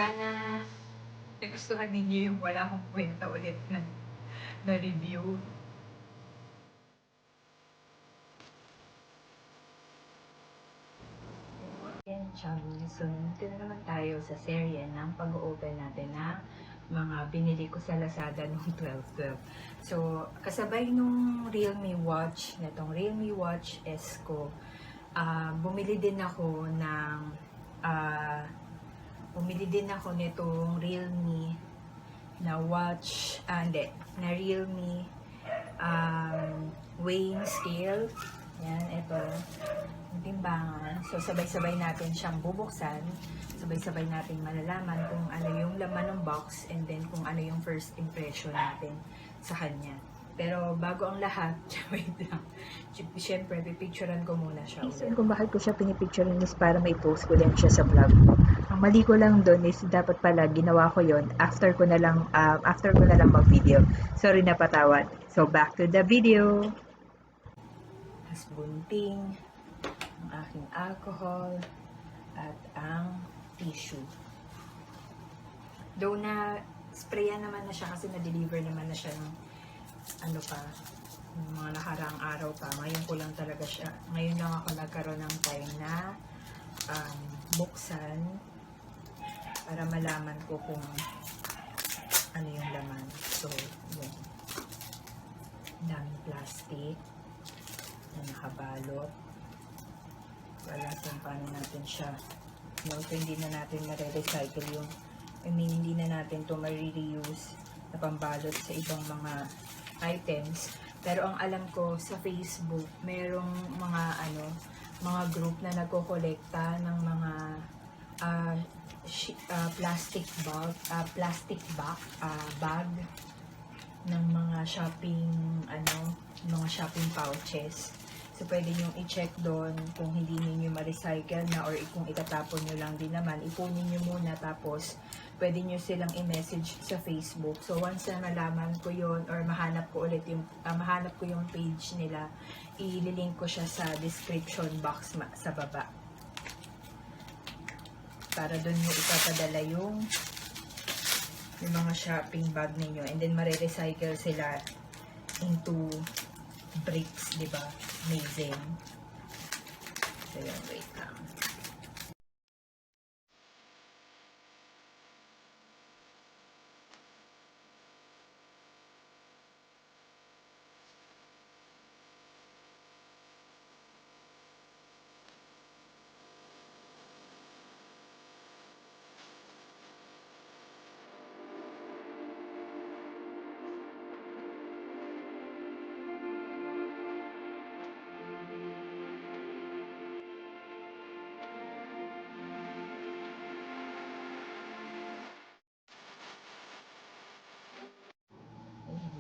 Sana nagustuhan ninyo yung wala akong kwenta ulit na review. Yan, chum. So, nandito na naman tayo sa serye ng pag-open natin na mga binili ko sa Lazada noong 12/12. So, kasabay nung Realme Watch, netong Realme Watch S ko, bumili din ako nitong Realme na watch, na Realme weighing scale. Yan, ito, yung timbangan. So, sabay-sabay natin siyang bubuksan. Sabay-sabay natin malalaman kung ano yung laman ng box and then kung ano yung first impression natin sa kanya. Pero bago ang lahat, wait lang. Siyempre, pipicturean ko muna siya ulit. Reason kung bakit ko siya pinipicturean is para may post ko din siya sa vlog ko. Ang mali ko lang doon is dapat pala ginawa ko yon after ko na lang mag-video. Sorry na patawad. So back to the video. As bunting, ang aking alcohol, at ang tissue. Though na sprayan naman na siya kasi na-deliver naman na siya ng mga nakaraang araw pa. Ngayon ko lang talaga siya. Ngayon lang ako nagkaroon ng time na buksan para malaman ko kung ano yung laman. So, yun. Daming plastic na nakabalot. Wala kung paano natin siya. So, hindi na natin ma-recycle yung hindi na natin to ma-reuse na pambalot sa ibang mga items. Pero ang alam ko sa Facebook, merong mga group na nagko-kolekta ng mga plastic bag ng mga shopping pouches. So, pwede nyo i-check doon kung hindi niyo ma-recycle na or kung itatapon nyo lang din naman. Ipunin nyo muna tapos pwede nyo silang i-message sa Facebook. So, once na malaman ko yon or mahanap ko yung page nila, i-link ko siya sa description box sa baba. Para doon nyo ipapadala yung mga shopping bag ninyo. And then, mare-recycle sila into bricks, di ba? Amazing. So, yun, wait lang.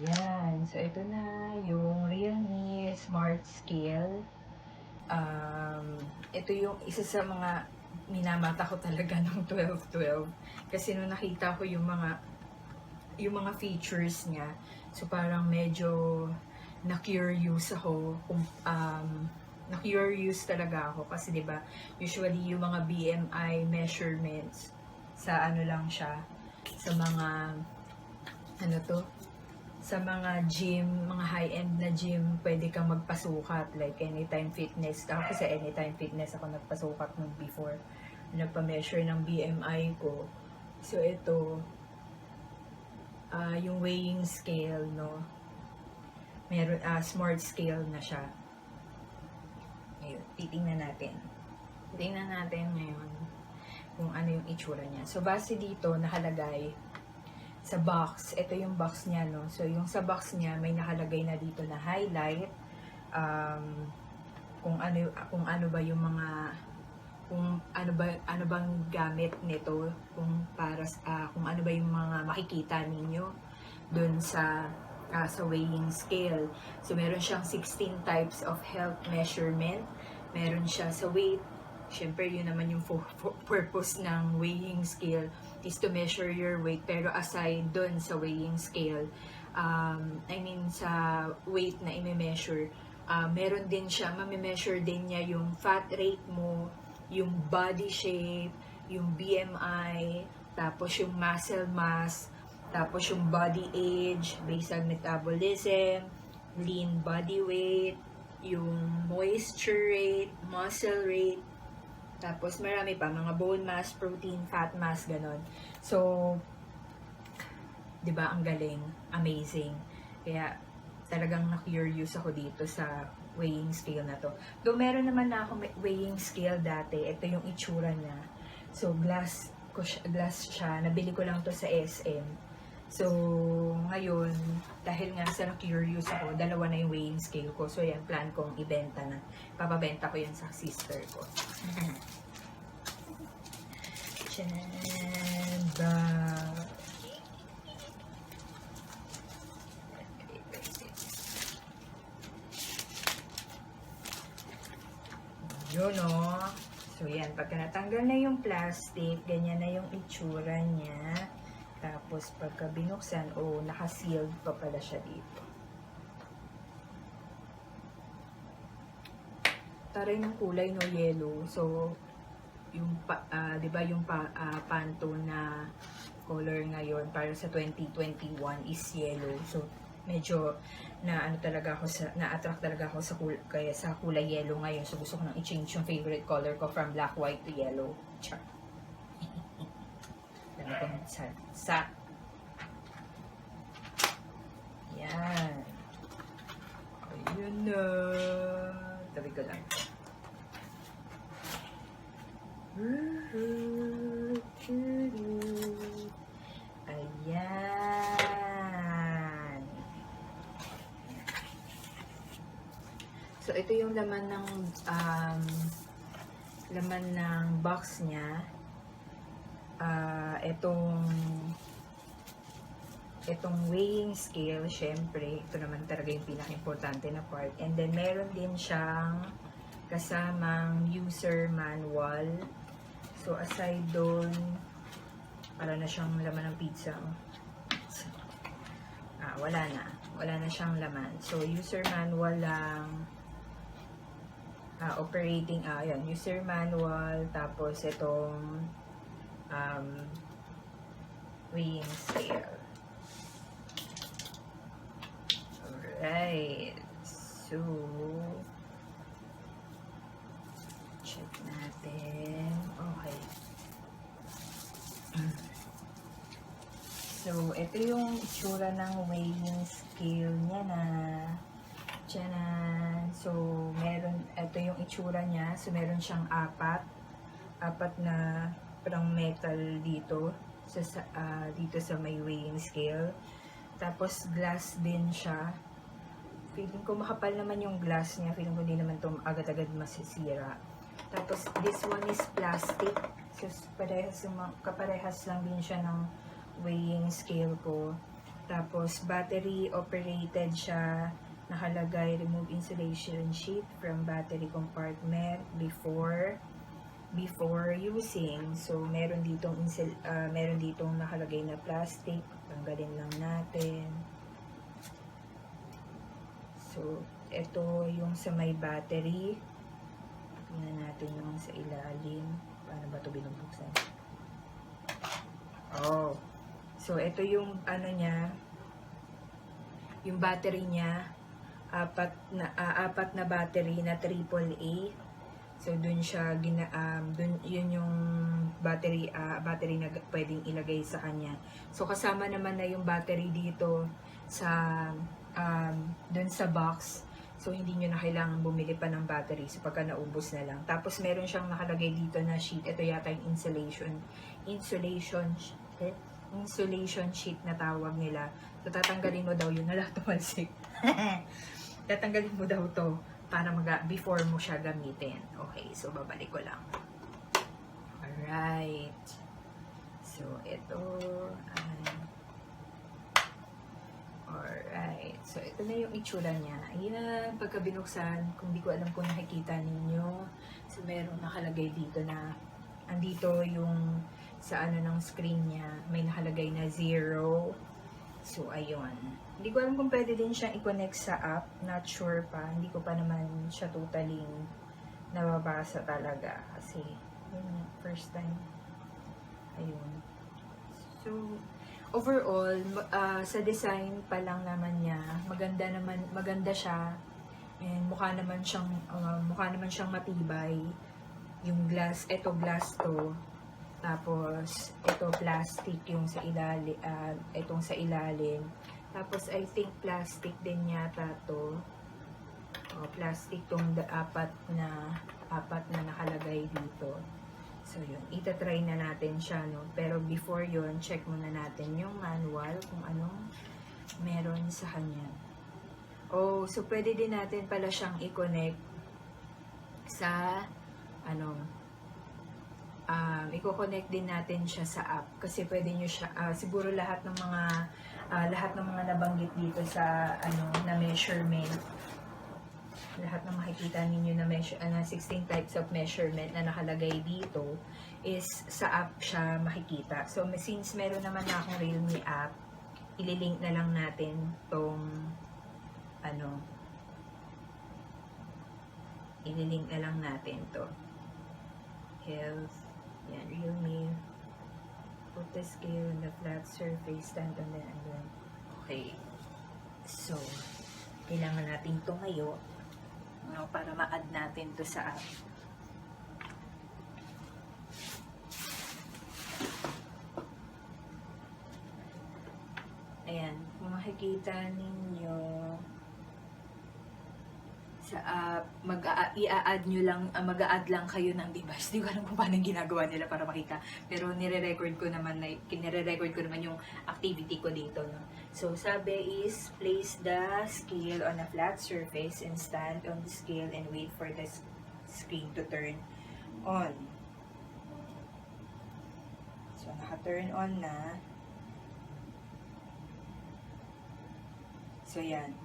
Yan. So, ito na yung Realme Smart Scale. Ito yung isa sa mga minamata ko talaga ng 12/12. Kasi nung nakita ko yung mga features niya, so parang medyo na-curious ako. Na-curious talaga ako. Kasi diba, usually yung mga BMI measurements sa lang siya, sa mga sa mga gym, mga high-end na gym, pwede kang magpasukat, like Anytime Fitness. Ako sa Anytime Fitness ako nagpasukat nung before. Nagpa-measure ng BMI ko. So, ito, yung weighing scale, no? Meron, smart scale na siya. Ayun, titingnan natin. Titingnan natin ngayon kung ano yung itsura niya. So, base dito, nakalagay sa box, ito yung box niya, no? So, yung sa box niya, may nakalagay na dito na highlight, kung ano ba yung mga, kung ano bang gamit nito, kung ano ba yung mga makikita ninyo dun sa weighing scale. So, meron siyang 16 types of health measurement. Meron siya sa weight. Siyempre, yun naman yung purpose ng weighing scale is to measure your weight. Pero aside dun sa weighing scale, sa weight na i-measure, meron din siya, mami-measure din niya yung fat rate mo, yung body shape, yung BMI, tapos yung muscle mass, tapos yung body age, basal metabolism, lean body weight, yung moisture rate, muscle rate, tapos marami pa, mga bone mass, protein, fat mass, ganon. So, di ba, ang galing, amazing. Kaya, talagang na-curious ako dito sa weighing scale na to. Though meron naman na ako weighing scale dati, ito yung itsura niya. So, glass siya, nabili ko lang to sa SM. So, ngayon, dahil nga sa na-curious ako, dalawa na yung weighing scale ko. So, yan, plan kong ibenta na. Papabenta ko yan sa sister ko. Chanda. Yun, no? So, yan. Pagka natanggal na yung plastic, ganyan na yung itsura niya. Tapos, pagka binuksan, naka-sealed pa pala siya dito. Taray ng kulay, no, yellow. So, yung, di ba yung Pantone na color ngayon para sa 2021 is yellow. So, medyo na-attract talaga ako sa kulay yellow ngayon. So, gusto ko nang i-change yung favorite color ko from black, white to yellow. Char. Dami kong sa. Yan. Ayun na. Tabi ko lang. Ayan. So, ito yung laman ng box niya. Itong weighing scale, syempre, ito naman talaga yung pinaka-importante na part. And then, meron din siyang kasamang user manual. So, aside doon, para na siyang laman ng pizza. Wala na. Wala na siyang laman. So, user manual lang. Operating, yan, user manual. Tapos, itong weighing scale. Alright. So, check natin. Okay. So, ito yung itsura ng weighing scale niya na. Tiyanan. So, ito yung itsura niya. So, meron siyang apat na parang metal dito sa may weighing scale. Tapos glass din siya. Feeling ko makapal naman yung glass niya. Feeling ko hindi naman ito agad-agad masisira. Tapos this one is plastic. So kaparehas lang din siya ng weighing scale ko. Tapos battery operated siya. Nakalagay remove insulation sheet from battery compartment before using. So, meron ditong nakalagay na plastic. Tanggalin lang natin. So, ito yung sa may battery. Tingnan natin yung sa ilalim. Paano ba ito binubuksan? Oh. So, ito yung niya. Yung battery niya. Apat na battery na AAA. So, dun siya, yun yung battery na pwedeng ilagay sa kanya. So, kasama naman na yung battery dito sa, dun sa box. So, hindi nyo na kailangan bumili pa ng battery. So, pagka naubos na lang. Tapos, meron siyang nakalagay dito na sheet. Ito yata yung insulation sheet na tawag nila. So, tatanggalin mo daw yun. Tumalsik. Tatanggalin mo daw to para before mo siya gamitin. Okay, so babalik ko lang. Alright. So, ito. Alright. So, ito na yung itsura niya. Ayan, pagka binuksan, kung di ko alam kung nakikita ninyo. So, merong nakalagay dito na andito yung sa ng screen niya. May nakalagay na 0. So, ayun. Hindi ko alam kung pwede din siyang i-connect sa app. Not sure pa. Hindi ko pa naman siya totally nababasa talaga. Kasi, yun, first time. Ayun. So, overall, sa design pa lang naman niya, maganda siya. And mukha naman siyang matibay. Yung glass, ito glass to. Tapos, ito plastic yung sa ilalim, itong sa ilalim. Tapos, I think plastic din yata to. O, plastic tong apat na nakalagay dito. So, yun. Itatry na natin siya, no? Pero before yun, check muna natin yung manual kung anong meron sa kanya. Oh, so pwede din natin pala siyang i-connect sa, i-connect din natin siya sa app. Kasi pwede nyo siya, siguro lahat ng mga nabanggit dito sa, na measurement, lahat ng makikita ninyo na 16 types of measurement na nakalagay dito is sa app siya makikita. So, since meron naman na akong Realme app, ililink na lang natin tong ililink na lang natin to. Health. Yan, Realme. Put the scale on the flat surface, stand on the end. Okay. So, kailangan natin ito ngayon, para ma-add natin to sa app. Ayan, kung makikita ninyo sa app, i-add nyo lang, mag-a-add lang kayo ng device. Di ko alam kung paano ginagawa nila para makita. Pero nire-record ko naman yung activity ko dito, no? So, sabi is, place the scale on a flat surface and stand on the scale and wait for the screen to turn on. So, naka-turn on na. So, yan.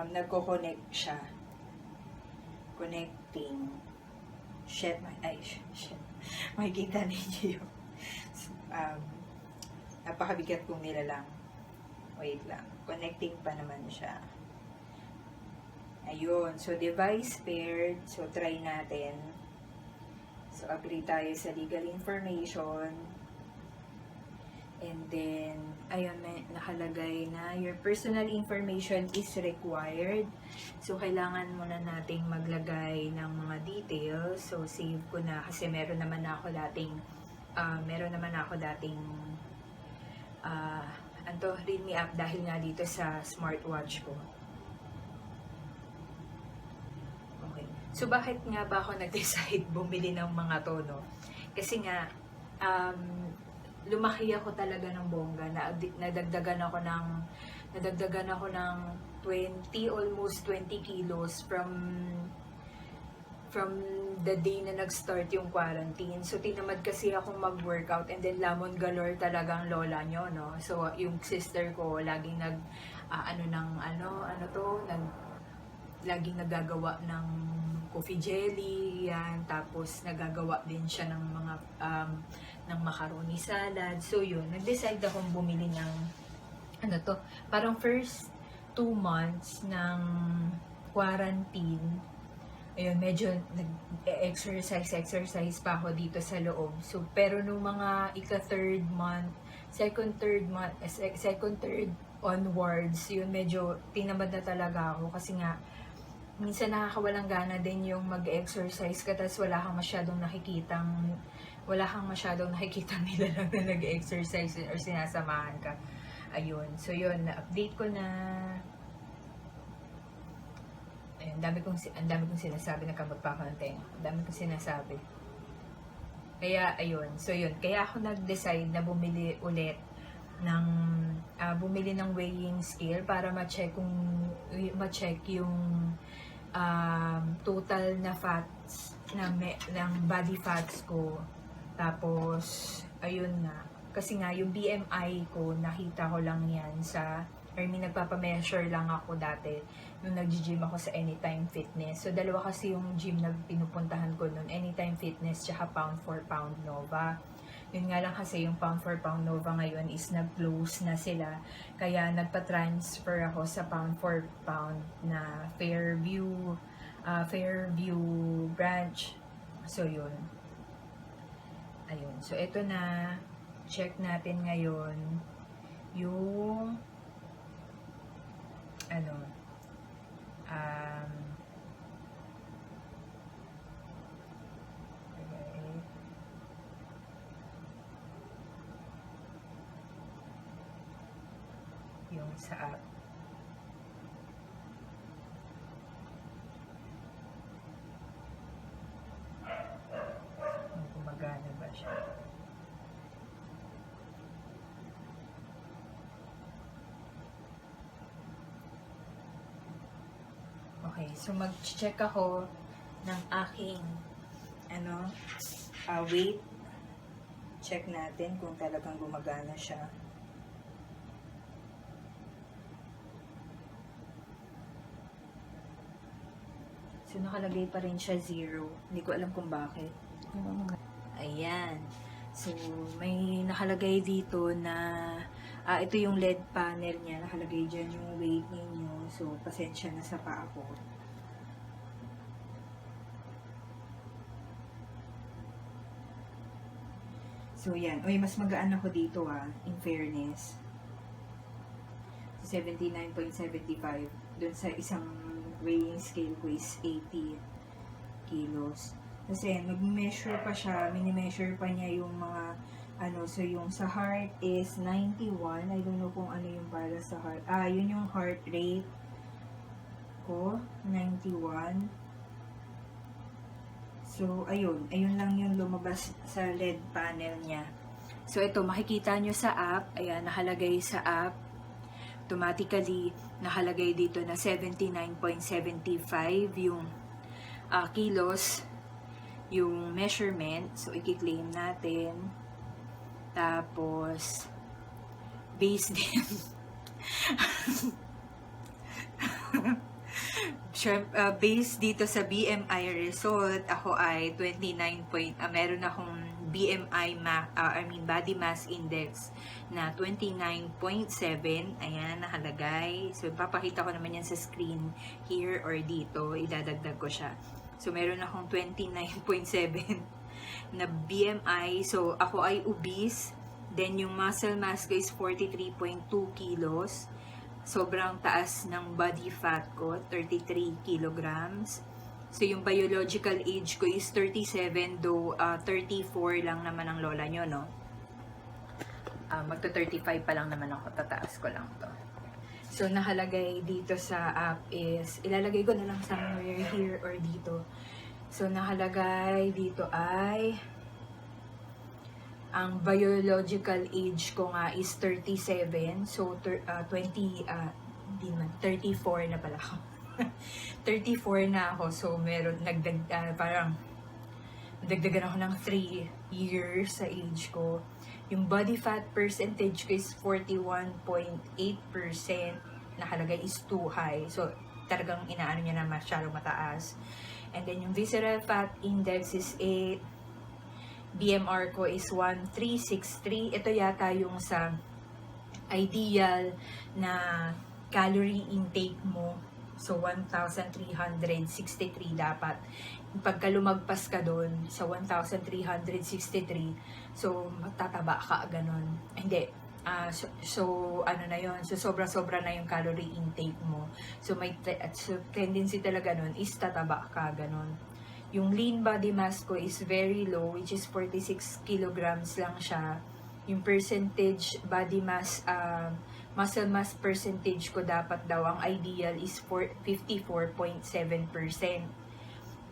Nagko-connect siya. Connecting. Shit. Makikita ninyo yung napakabigat kong nilalang. Wait lang. Connecting pa naman siya. Ayun. So, device paired. So, try natin. So, agree tayo sa legal information. And then, ayun, nakalagay na your personal information is required. So, kailangan muna nating maglagay ng mga details. So, save ko na kasi meron naman ako dating Realme app dahil nga dito sa smartwatch ko. Okay. So, bakit nga ba ako nag-decide bumili ng mga to, no? Kasi nga, lumaki ako talaga ng bongga. Nadagdagan ako ng almost 20 kilos from the day na nag-start yung quarantine. So, tinamad kasi akong mag-workout and then lamon galore talagang lola nyo, no? So, yung sister ko, laging laging nagagawa ng coffee jelly, yan. Tapos, nagagawa din siya ng mga, ng macaroni salad. So, yun. Nag-decide akong bumili ng, parang first 2 months ng quarantine, ayun, medyo nag-exercise pa ako dito sa loob. So, pero nung mga second, third onwards, yun, medyo tinamad na talaga ako kasi nga, minsan nakakawalang gana din yung mag-exercise ka tapos wala kang masyadong nakikitang nila lang na nag-exercise or sinasamahan ka. Ayun. So, yun, na-update ko na. Ayun, ang dami kong sinasabi, nagkamot pa ako ng tenga. Ang dami kong sinasabi. Kaya, ayun. So, yun. Kaya ako nag-decide na bumili ulit ng weighing scale para ma-check yung total na fats ng body fats ko. Tapos, ayun nga. Kasi nga, yung BMI ko, nakita ko lang yan nagpapameasure lang ako dati nung nag-gym ako sa Anytime Fitness. So, dalawa kasi yung gym na pinupuntahan ko nun, Anytime Fitness tsaka Pound for Pound Nova. Yun nga lang kasi yung Pound for Pound Nova ngayon is nag-close na sila. Kaya nagpa-transfer ako sa Pound for Pound na Fairview branch. So, yun. Ayun. So, ito na. check natin ngayon yung ano, okay. Yung sa app. Kung gumagana ba siya. Okay, so mag-check ako ng aking weight. Check natin kung talagang gumagana siya. So, nakalagay pa rin siya 0. Hindi ko alam kung bakit. Ayan. So, may nakalagay dito na ito yung LED panel niya. Nakalagay dyan yung weight ninyo. So, pasensya na sa paa ko. So, yan. Uy, mas magaan ako dito in fairness. 79.75. Doon sa isang weighing scale ko is 80 kilos. Kasi nag-measure pa siya, mini-measure pa niya yung mga so yung sa heart is 91. I don't know kung ano yung para sa heart. Yun yung heart rate ko, 91. So, ayun lang yung lumabas sa LED panel niya. So, ito, makikita nyo sa app, ayan, nakalagay sa app, automatically, nakalagay dito na 79.75 yung kilos, yung measurement. So, i-claim natin. Tapos, base din. Based dito sa BMI result, ako ay 29 meron akong BMI body mass index na 29.7. Ayan, nakalagay. So, papakita ko naman yan sa screen here or dito. Idadagdag ko siya. So, meron akong 29.7 na BMI. So, ako ay obese. Then, yung muscle mass ko is 43.2 kilos. Sobrang taas ng body fat ko, 33 kilograms. So, yung biological age ko is 37, though 34 lang naman ang lola nyo, no? Magto-35 pa lang naman ako, tataas ko lang to. So, nakalagay dito sa app is, ilalagay ko na lang somewhere here or dito. So, nakalagay dito ay, ang biological age ko nga is 37. So, 34 na pala ako. 34 na ako. So, meron, parang, dagdagan ako ng 3 years sa age ko. Yung body fat percentage ko is 41.8%. Nakalagay is too high. So, talagang inaano niya na masyadong mataas. And then, yung visceral fat index is 8. BMR ko is 1363. Ito yata yung sa ideal na calorie intake mo. So, 1,363 dapat. Pagka lumagpas ka doon sa 1,363, so, matataba ka, ganun. Hindi. So, ano na yun? So, sobra-sobra na yung calorie intake mo. So, may tendency talaga nun is tataba ka, ganun. Yung lean body mass ko is very low, which is 46 kilograms lang siya. Yung percentage body mass, muscle mass percentage ko dapat daw, ang ideal is 54.7%.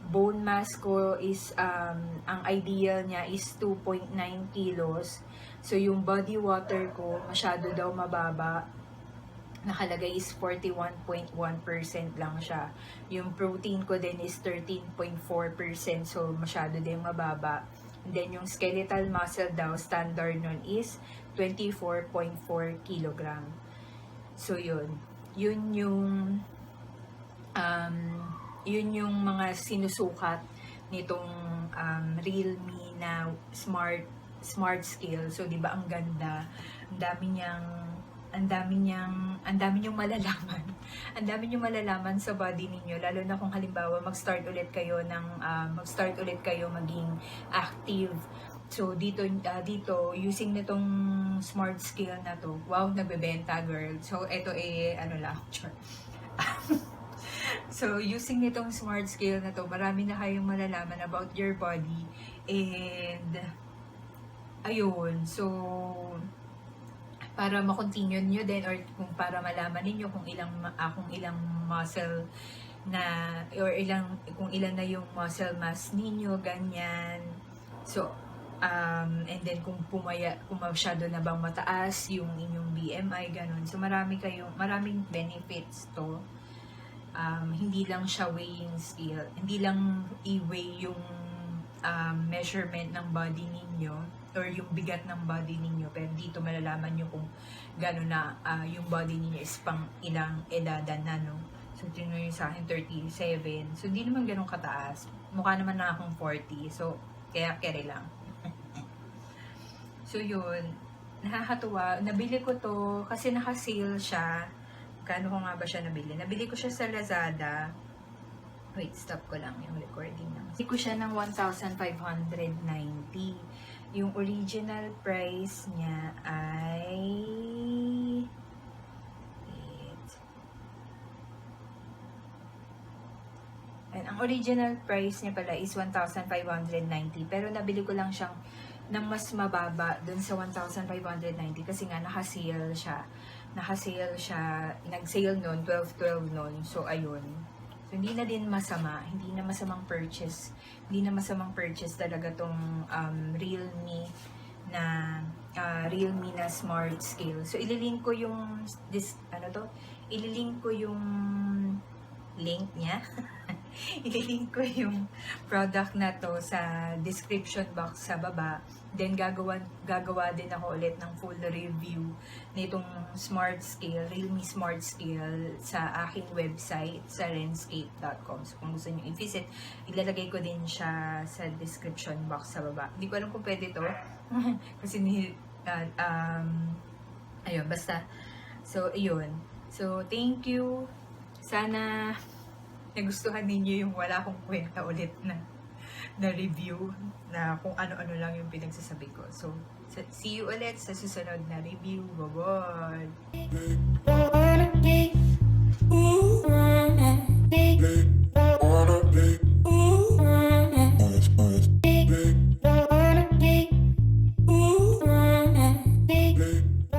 Bone mass ko is, ang ideal niya is 2.9 kilos. So, yung body water ko, masyado daw mababa. Nakalagay is 41.1% lang siya. Yung protein ko din is 13.4%. So, masyado din mababa. And then, yung skeletal muscle daw, standard nun is 24.4 kilogram. So, yun. Yun yung mga sinusukat nitong Realme na smart scale. So, di ba ang ganda? Ang dami niyong malalaman. Ang dami niyong malalaman sa body ninyo, lalo na kung halimbawa mag-start ulit kayo maging active So, dito, using nitong smart scale na to, wow, nagbebenta, girl. So, ito ano lang, char. So, using nitong smart scale na to, marami na kayong malalaman about your body. And, ayun, so, para ma-continue nyo din or kung para malaman ninyo kung ilang muscle na or kung ilan na yung muscle mass ninyo, ganyan. So, and then kung masyado na bang mataas yung inyong BMI, ganun. So, maraming benefits to. Hindi lang siya weighing scale. Hindi lang i-weigh yung measurement ng body ninyo or yung bigat ng body ninyo. Pero dito malalaman nyo kung gano'n na yung body ninyo is pang ilang edadan na, no? So, tingnan nyo sa akin, 37. So, hindi naman ganun kataas. Mukha naman na akong 40. So, kaya kere lang. So, yun. Nakakatuwa. Nabili ko to kasi naka-sale siya. Kano ko nga ba siya nabili? Nabili ko siya sa Lazada. Wait, stop ko lang yung recording na. Nabili ko siya ng 1,590. Yung original price niya ay... Wait. And ang original price niya pala is 1,590. Pero nabili ko lang siyang ng mas mababa dun sa 1,590 kasi nga naka-sale siya. Naka-sale siya. Nag-sale noon, 12/12 noon. So, ayun. So, hindi na din masama. Hindi na masamang purchase. Hindi na masamang purchase talaga tong Realme na Smart Scale. So, ililink ko yung ililink ko yung link niya. Ililink ko yung product na to sa description box sa baba. Then, gagawa din ako ulit ng full review nitong Smart Scale, Realme Smart Scale sa aking website, sa renscape.com. So, kung gusto nyo i-visit, ilalagay ko din siya sa description box sa baba. Hindi ko alam kung pwede to. Kasi, ayun, basta. So, ayun. So, thank you. Sana nagustuhan ninyo yung wala akong kwenta ulit na review na kung ano-ano lang yung pinagsasabi ko. So, see you ulit sa susunod na review. Bye-bye!